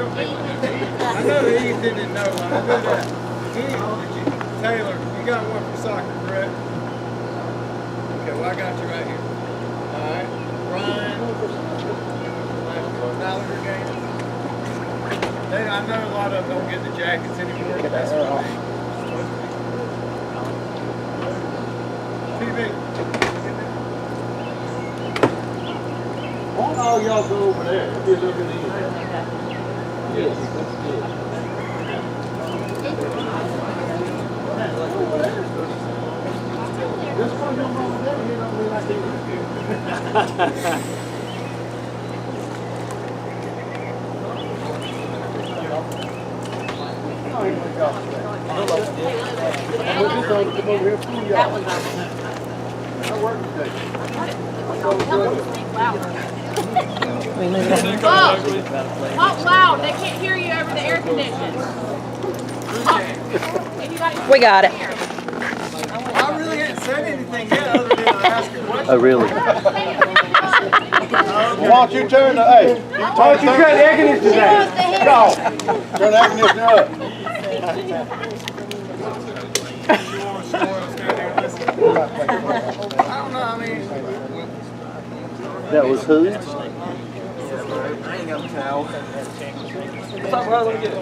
I know Ethan didn't know one. I know that. Taylor, you got one for soccer, correct? Okay, well I got you right here. All right, Ryan. Gallagher game. I know a lot of them don't get the jackets anymore, but that's what TV. Why don't all y'all go over there? It'll be a little bit easier. Yes, that's good. This one don't go over there, he don't really like it. Talk loud. They can't hear you over the air conditioning. We got it. I really hadn't said anything yet other than ask a question. Oh, really? Why don't you turn the, hey, why don't you turn the air conditioner down? Go. Turn the air conditioner up. I don't know, I mean. That was who? I ain't got a towel. What's up, bro? Let me get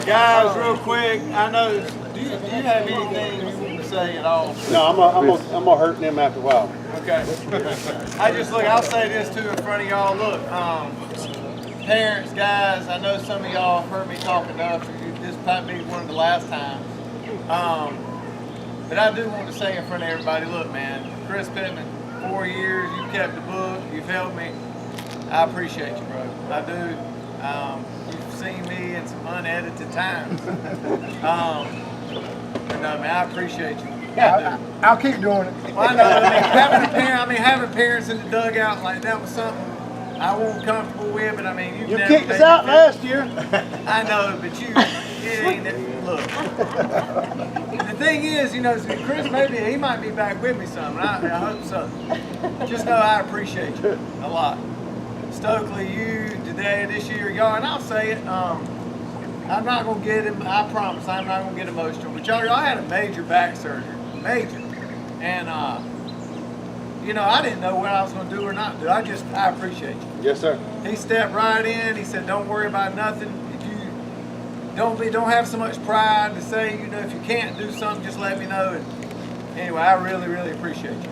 guys, real quick, I know, do you have anything you want to say at all? No, I'm gonna hurt them after a while. Okay. I'll say this too in front of y'all. Look, parents, guys, I know some of y'all have heard me talk enough. This might be one of the last times. But I do want to say in front of everybody, look, man, Chris Pittman, 4 years, you kept the book, you've helped me. I appreciate you, bro. I do. You've seen me in some unedited times. But no, man, I appreciate you. Yeah, I'll keep doing it. Well, I know. Having parents in the dugout like that was something I wasn't comfortable with. But I mean, You kicked us out last year. I know, but it ain't that. Look, the thing is, you know, Chris he might be back with me some, and I hope so. Just know I appreciate you a lot. Stokely, you today, this year, y'all, and I'll say it. I'm not gonna get him. I promise, I'm not gonna get emotional. But y'all had a major back surgery, major, and you know, I didn't know what I was gonna do or not do. I appreciate you. Yes, sir. He stepped right in. He said, "Don't worry about nothing. If you don't have so much pride to say, you know, if you can't do something, just let me know." And anyway, I really, really appreciate you.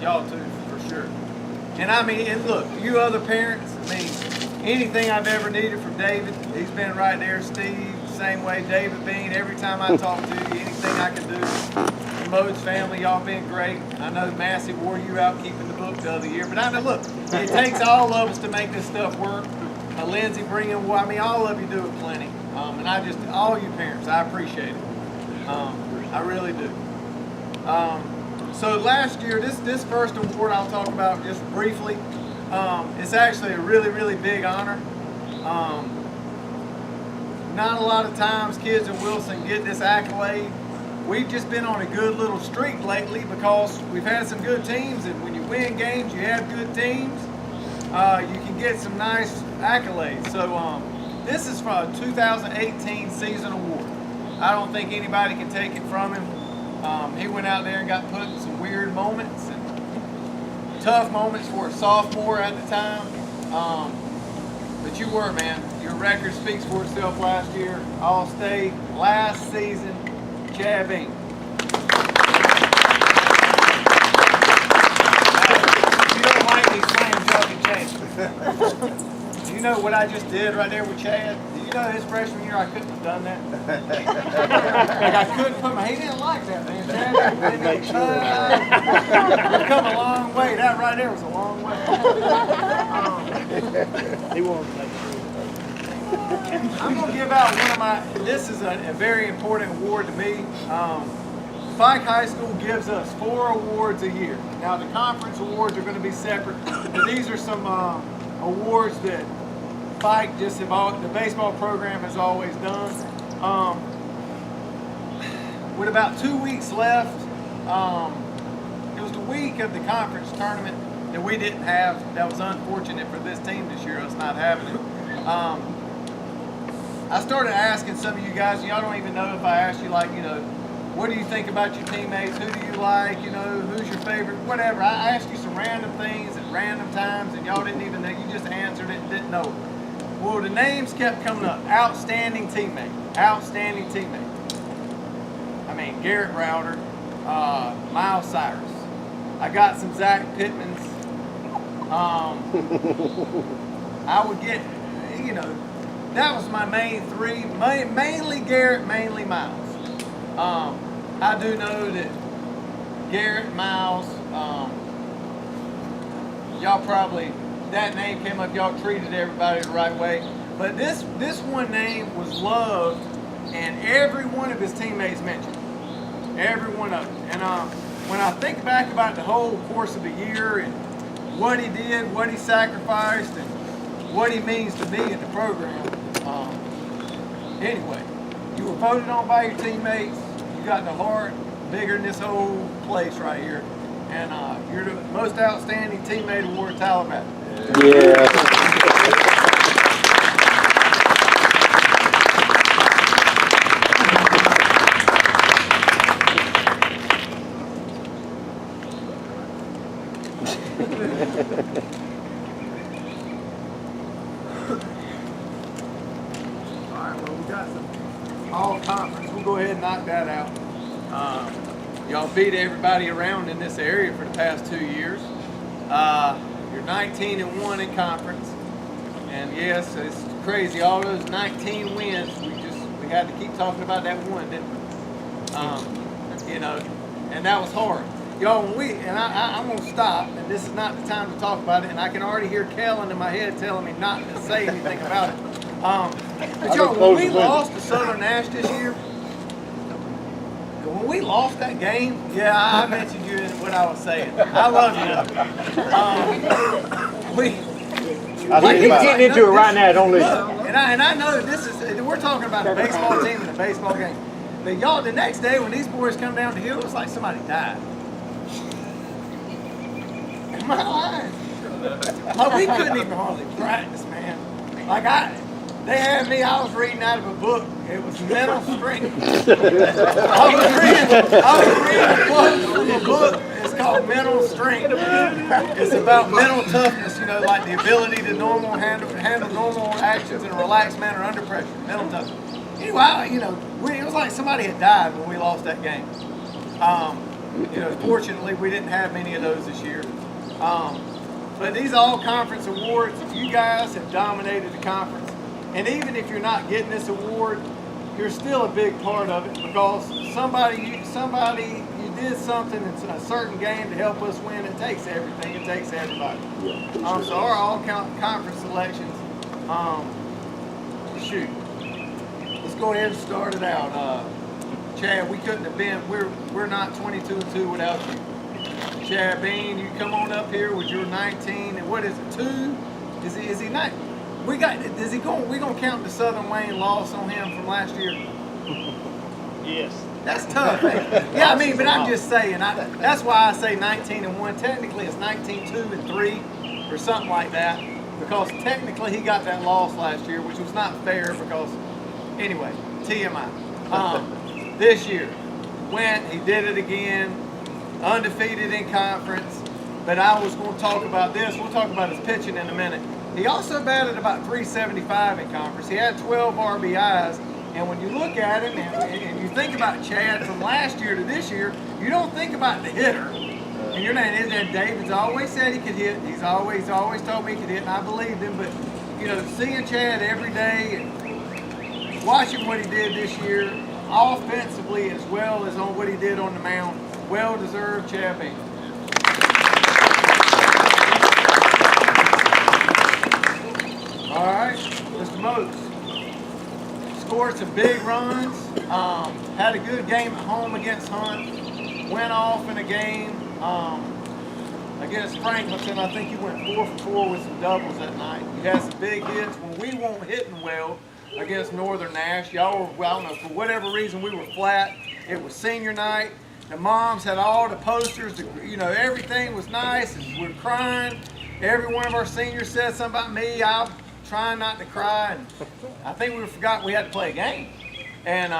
Y'all too, for sure. And I mean, and look, you other parents, I mean, anything I've ever needed from David, he's been right there. Steve, same way. David Bean, every time I talk to you, anything I can do. The Modes family, y'all been great. I know Massey wore you out keeping the book the other year, but I know, look, it takes all of us to make this stuff work. Lindsay bringing, I mean, all of you do it plenty. And all you parents, I appreciate it. I really do. So last year, this first award I'll talk about just briefly. It's actually a really, really big honor. Not a lot of times kids in Wilson get this accolade. We've just been on a good little streak lately because we've had some good teams, and when you win games, you have good teams. You can get some nice accolades. So this is from a 2018 season award. I don't think anybody can take it from him. He went out there and got put in some weird moments and tough moments for a sophomore at the time. But you were, man. Your record speaks for itself last year. All-State, last season, Chad Bean. You don't like these playing jug and change. Do you know what I just did right there with Chad? Do you know his freshman year I couldn't have done that? Like I couldn't put he didn't like that, man. Chad, make sure. We've come a long way. That right there was a long way. He wanted to make sure. I'm going to give out one of my, this is a very important award to me. Fike High School gives us 4 awards a year. Now the conference awards are going to be separate, but these are some awards that Fike the baseball program has always done. with about 2 weeks left, it was the week of the conference tournament that we didn't have. That was unfortunate for this team this year, us not having it. I started asking some of you guys, and y'all don't even know if I asked you, like, what do you think about your teammates? Who do you like? Who's your favorite? Whatever. I asked you some random things at random times, and y'all didn't even know. You just answered it and didn't know. Well, the names kept coming up. Outstanding teammate. Outstanding teammate. I mean, Garrett Browder, Miles Cyrus. I got some Zach Pittmans. I would get, that was my main three. Mainly Garrett, mainly Miles. I do know that Garrett, Miles, y'all probably, that name came up, y'all treated everybody the right way. But this one name was loved, and every one of his teammates mentioned. Every one of them. And when I think back about the whole course of the year and what he did, what he sacrificed, and what he means to me in the program, anyway, you were voted on by your teammates. You got the heart bigger than this whole place right here. And you're the most outstanding teammate award, Taliban. Yeah. Alright, well, we got some all conference. We'll go ahead and knock that out. Y'all beat everybody around in this area for the past 2 years. You're 19-1 in conference. And yes, it's crazy. All those 19 wins, we had to keep talking about that one, didn't we? And that was hard. Y'all, I'm going to stop, and this is not the time to talk about it, and I can already hear Kellen in my head telling me not to say anything about it. But y'all, when we lost to Southern Nash this year, when we lost that game, yeah, I mentioned you in what I was saying. I love you. He's getting into it right now, don't listen. And I know that we're talking about a baseball team and a baseball game. But y'all, the next day when these boys come down the hill, it was like somebody died. Am I lying? Like, we couldn't even hardly practice, man. Like they had me, I was reading out of a book. It was Mental Strength. I was reading a book. It's called Mental Strength. It's about mental toughness, like the ability to handle normal actions in a relaxed manner under pressure. Mental toughness. Anyway, it was like somebody had died when we lost that game. Fortunately, we didn't have many of those this year. But these all-conference awards, you guys have dominated the conference. And even if you're not getting this award, you're still a big part of it because somebody you did something in a certain game to help us win. It takes everything. It takes everybody. So our all-conference selections, shoot. Let's go ahead and start it out. Chad, we couldn't have been. We're not 22-2 without you. Chad Bean, you come on up here with your 19 and what is it, 2? Is he not? We're gonna count the Southern Wayne loss on him from last year. Yes. That's tough. Yeah, but I'm just saying. That's why I say 19-1. Technically, it's 19-2-3 or something like that, because technically he got that loss last year, which was not fair. Because anyway, TMI. This year, he did it again, undefeated in conference. But I was going to talk about this. We'll talk about his pitching in a minute. He also batted about 375 in conference. He had 12 RBIs. And when you look at him and you think about Chad from last year to this year, you don't think about the hitter. And your name is that David's always said he could hit. He's always told me he could hit, and I believed him. But seeing Chad every day and watching what he did this year, offensively as well as on what he did on the mound, well deserved, Chad Bean. All right, Mr. Moses. Scored some big runs, had a good game at home against Hunt, went off in a game against Franklinton. I think he went 4 for 4 with some doubles that night. He had some big hits. When we weren't hitting well, against Northern Nash. Y'all were, well, I don't know, for whatever reason we were flat. It was senior night. The moms had all the posters, you know, everything was nice, and we were crying. Every one of our seniors said something about me. I'm trying not to cry, and I think we forgot we had to play a game. And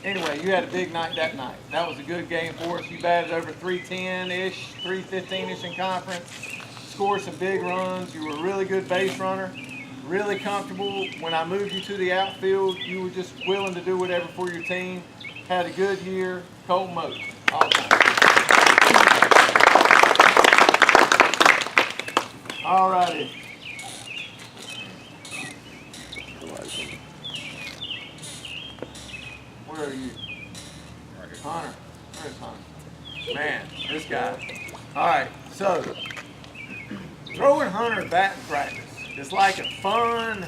anyway, you had a big night that night. That was a good game for us. You batted over 310-ish, 315-ish in conference, scored some big runs. You were a really good base runner, really comfortable. When I moved you to the outfield, you were just willing to do whatever for your team. Had a good year, cold moat, all the time. All righty. Where are you? Hunter. Where's Hunter? Man, this guy. All right, so throwing Hunter batting practice. It's like a fun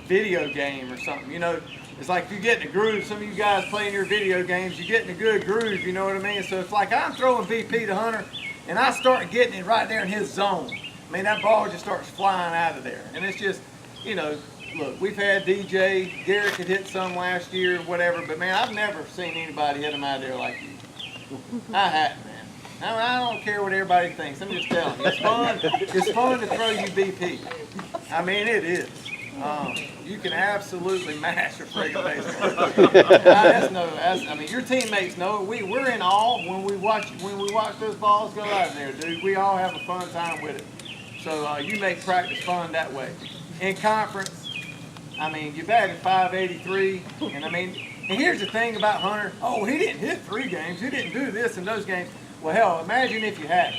video game or something. You know, it's like if you get in a groove. Some of you guys playing your video games, you get in a good groove. You know what I mean? So it's like I'm throwing BP to Hunter, and I start getting it right there in his zone. I mean, that ball just starts flying out of there, and it's just, you know. Look, we've had DJ, Garrett could hit some last year, whatever, but man, I've never seen anybody hit him out of there like you. I hadn't, man. I don't care what everybody thinks. I'm just telling you, it's fun. It's fun to throw you BP. I mean, it is. You can absolutely mash a friggin' baseball. I mean, your teammates know it. We're in awe when we watch those balls go out of there, dude. We all have a fun time with it. So you make practice fun that way. In conference, I mean, you batted 583, and I mean, and here's the thing about Hunter. Oh, he didn't hit 3 games. He didn't do this in those games. Well, hell, imagine if you had.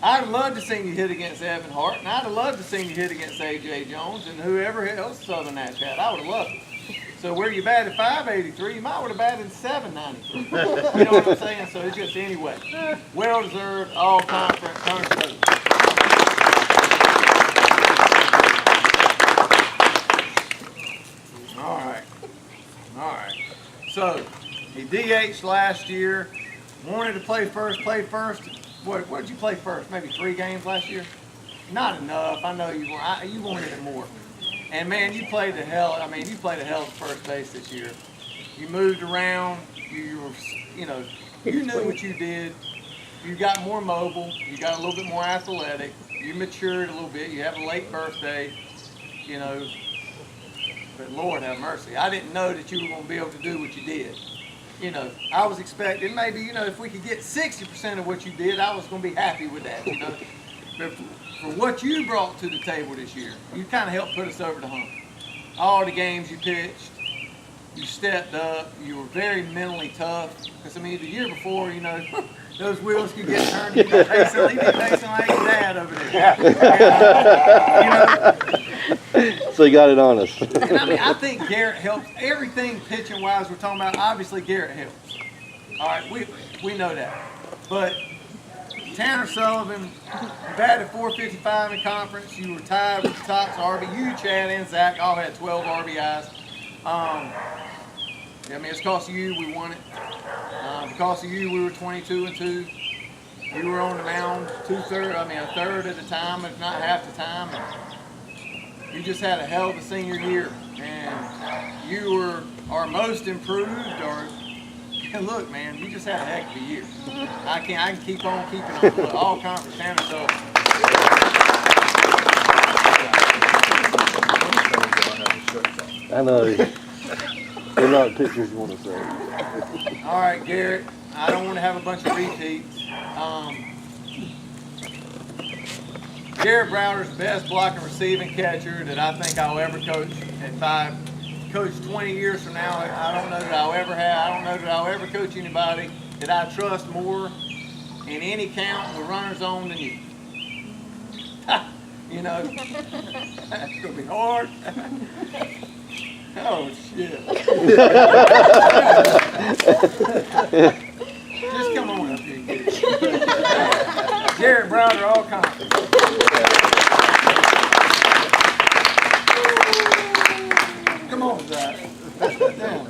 I'd have loved to see you hit against Evan Hart, and I'd have loved to see you hit against A.J. Jones and whoever else Southern Nash had. I would have loved it. So where you batted 583, you might would have batted 793. You know what I'm saying? So it's just anyway. Well-deserved, all-conference, Hunter. All right. So he DH'd last year. Wanted to play first. Played first. What did you play first? Maybe 3 games last year. Not enough. I know you wanted it more. And man, you played the hell. I mean, you played the hell at first base this year. You moved around. You knew what you did. You got more mobile. You got a little bit more athletic. You matured a little bit. You have a late birthday. You know. But Lord have mercy, I didn't know that you were going to be able to do what you did. You know, I was expecting maybe, you know, if we could get 60% of what you did, I was going to be happy with that, you know. But for what you brought to the table this year, you kind of helped put us over the hump. All the games you pitched, you stepped up, you were very mentally tough. Because, I mean, the year before, you know, those wheels could get turned. He'd be pacing like his dad over there. And, you know. So you got it on us. And I mean, I think Garrett helps. Everything pitching-wise we're talking about, obviously Garrett helps. All right, we know that. But Tanner Sullivan batted 455 in conference. You were tied with the tops RB. You, Chad, and Zach all had 12 RBIs. I mean, it's because of you we won it. Because of you, we were 22-2. You were on the mound a third at a time, if not half the time. And you just had a hell of a senior year, and you were our most improved. And look, man, you just had a heck of a year. I can keep on keeping on. Look, all conference Tanner Sullivan. I know. They're not pictures you want to say. All right, Garrett. I don't want to have a bunch of repeats. Garrett Browder's the best blocking receiving catcher that I think I'll ever coach. If I coach 20 years from now, I don't know that I'll ever have. I don't know that I'll ever coach anybody that I trust more in any count with runners on than you. You know, that's gonna be hard. Oh shit! Just come on up here and get it. Garrett Browder, all conference. Come on, Zach. Down.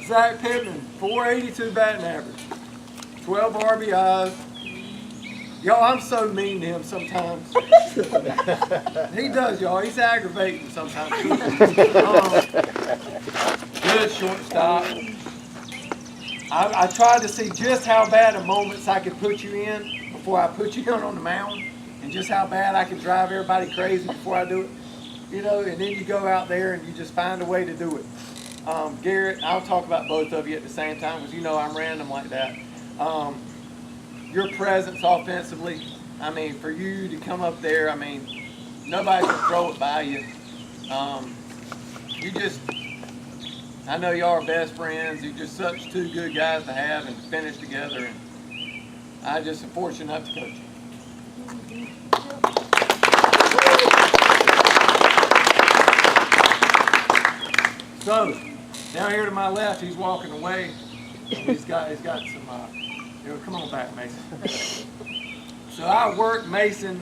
Zach Pittman, 482 batting average, 12 RBIs. Y'all, I'm so mean to him sometimes. He does, y'all. He's aggravating sometimes. Good shortstop. I tried to see just how bad of moments I could put you in before I put you on the mound, and just how bad I can drive everybody crazy before I do it. You know, and then you go out there and you just find a way to do it. Garrett, I'll talk about both of you at the same time because you know I'm random like that. Your presence offensively, I mean, for you to come up there, I mean, nobody can throw it by you. I know y'all are best friends. You're just such two good guys to have and finish together. And I just am fortunate enough to coach you. So, down here to my left, he's walking away. He's got some, come on back, Mason. So I worked Mason